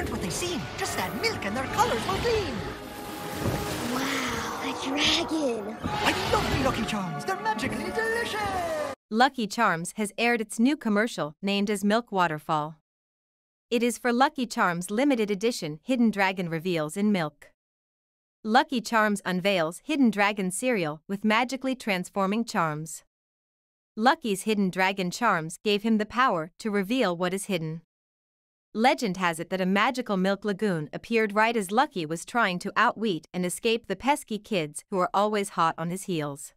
aren't what they seem. Just add milk and their colors will gleam. Wow, a dragon. I love the Lucky Charms. They're magically delicious. Lucky Charms has aired its new commercial named as Milk Waterfall. It is for Lucky Charms limited edition hidden dragon reveals in milk. Lucky Charms unveils hidden dragon cereal with magically transforming charms. Lucky's hidden dragon charms gave him the power to reveal what is hidden. Legend has it that a magical milk lagoon appeared right as Lucky was trying to outwit and escape the pesky kids who are always hot on his heels.